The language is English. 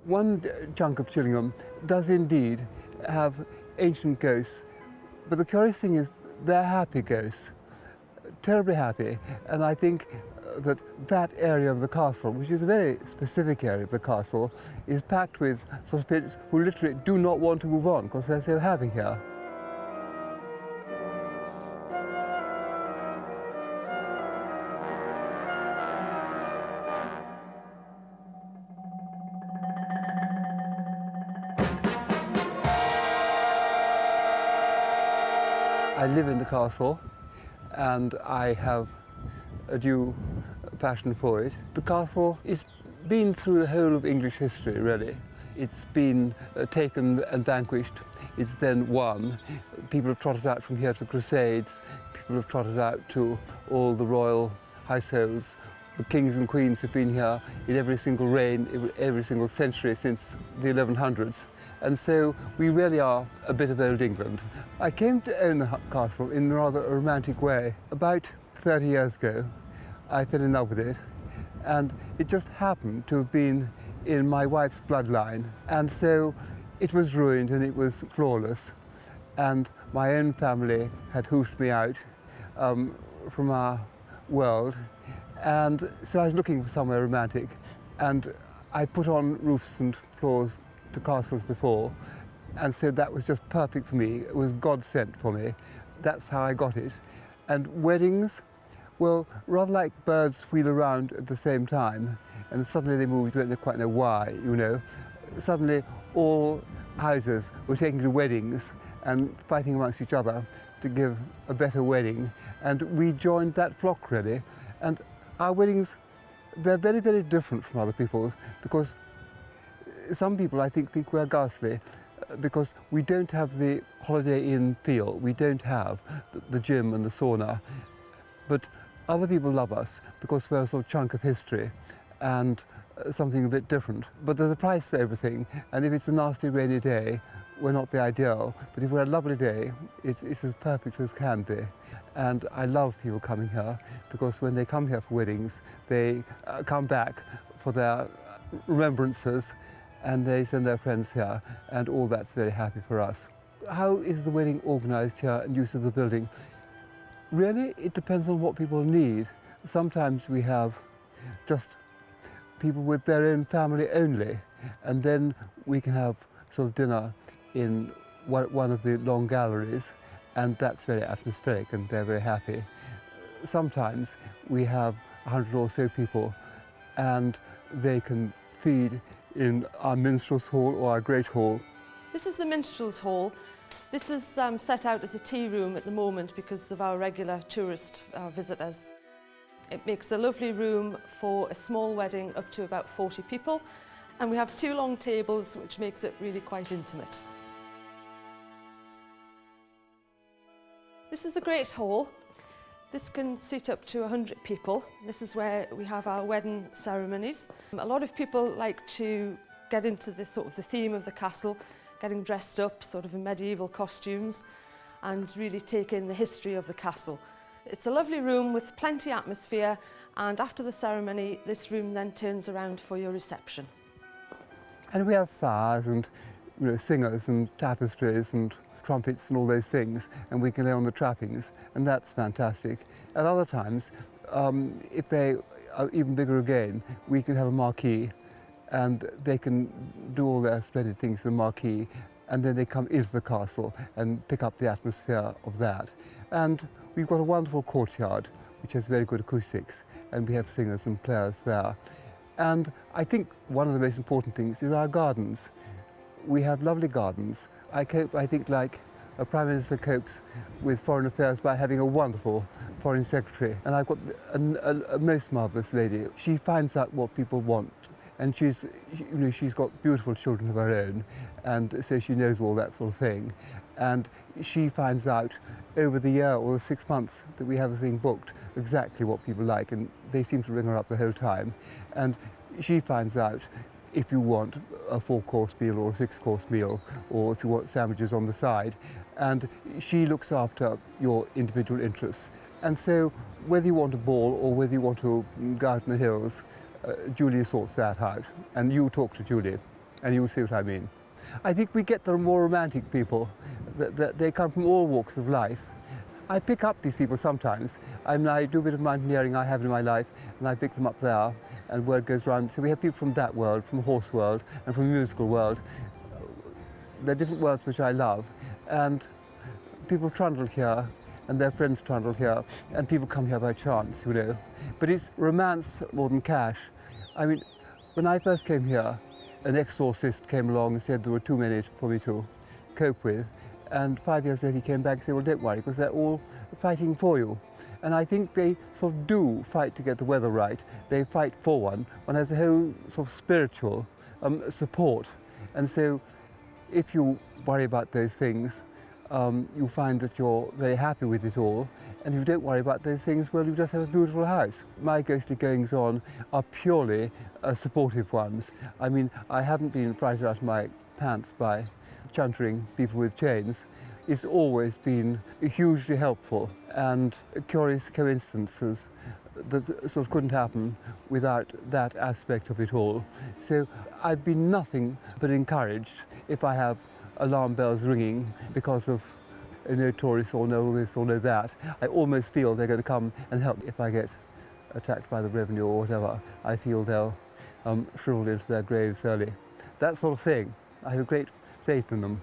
One chunk of Chillingham does indeed have ancient ghosts, but the curious thing is they're happy ghosts, terribly happy, and I think that that area of the castle, which is a very specific area of the castle, is packed with sort of spirits who literally do not want to move on because they're so happy here. I live in the castle and I have a due passion for it. The castle has been through the whole of English history, really. It's been taken and vanquished. It's then won. People have trotted out from here to the Crusades. People have trotted out to all the royal households. The kings and queens have been here in every single reign, every single century since the 1100s. And so we really are a bit of old England. I came to own the castle in rather a romantic way. About 30 years ago, I fell in love with it, and it just happened to have been in my wife's bloodline. And so it was ruined and it was flawless. And my own family had hoofed me out from our world. And so I was looking for somewhere romantic. And I put on roofs and floors to castles before, and so that was just perfect for me. It was God sent for me. That's how I got it. And weddings, well, rather like birds wheel around at the same time, and suddenly they move, you don't quite know why, you know. Suddenly all houses were taking to weddings and fighting amongst each other to give a better wedding, and we joined that flock really. And our weddings, they're very, very different from other people's, because some people, I think we're ghastly because we don't have the Holiday Inn feel. We don't have the gym and the sauna. But other people love us because we're a sort of chunk of history and something a bit different. But there's a price for everything, and if it's a nasty rainy day, we're not the ideal. But if we're a lovely day, it's as perfect as can be. And I love people coming here because when they come here for weddings, they come back for their remembrances, and they send their friends here, and all that's very happy for us. How is the wedding organised here and use of the building? Really, it depends on what people need. Sometimes we have just people with their own family only, and then we can have sort of dinner in one of the long galleries, and that's very atmospheric and they're very happy. Sometimes we have 100 or so people, and they can feed in our minstrels' hall or our great hall. This is the minstrels' hall. This is set out as a tea room at the moment because of our regular tourist visitors. It makes a lovely room for a small wedding up to about 40 people, and we have 2 long tables, which makes it really quite intimate. This is the great hall. This can seat up to 100 people. This is where we have our wedding ceremonies. A lot of people like to get into this sort of the theme of the castle, getting dressed up sort of in medieval costumes and really take in the history of the castle. It's a lovely room with plenty of atmosphere, and after the ceremony this room then turns around for your reception. And we have flowers and singers and tapestries and trumpets and all those things, and we can lay on the trappings, and that's fantastic. At other times, if they are even bigger again, we can have a marquee, and they can do all their splendid things in the marquee, and then they come into the castle and pick up the atmosphere of that. And we've got a wonderful courtyard, which has very good acoustics, and we have singers and players there. And I think one of the most important things is our gardens. We have lovely gardens. I think, like a Prime Minister copes with foreign affairs by having a wonderful Foreign Secretary. And I've got a most marvellous lady. She finds out what people want, and she's got beautiful children of her own, and so she knows all that sort of thing. And she finds out over the year or the 6 months that we have the thing booked exactly what people like, and they seem to ring her up the whole time. And she finds out if you want a 4-course meal or a 6-course meal, or if you want sandwiches on the side, and she looks after your individual interests. And so whether you want a ball or whether you want to go out in the hills, Julie sorts that out, and you talk to Julie, and you'll see what I mean. I think we get the more romantic people, that they come from all walks of life. I pick up these people sometimes. I do a bit of mountaineering I have in my life, and I pick them up there, and word goes round. So we have people from that world, from the horse world, and from the musical world. They're different worlds which I love, and people trundle here, and their friends trundle here, and people come here by chance, you know. But it's romance more than cash. I mean, when I first came here, an exorcist came along and said there were too many for me to cope with, and 5 years later he came back and said, well, don't worry, because they're all fighting for you. And I think they sort of do fight to get the weather right. They fight for one. One has a whole sort of spiritual support. And so if you worry about those things, you'll find that you're very happy with it all. And if you don't worry about those things, well, you just have a beautiful house. My ghostly goings-on are purely supportive ones. I mean, I haven't been frightened out of my pants by chuntering people with chains. It's always been hugely helpful, and curious coincidences that sort of couldn't happen without that aspect of it all. So I've been nothing but encouraged if I have alarm bells ringing because of no tourists or no this or no that. I almost feel they're going to come and help. If I get attacked by the revenue or whatever, I feel they'll shrivel into their graves early. That sort of thing. I have a great faith in them.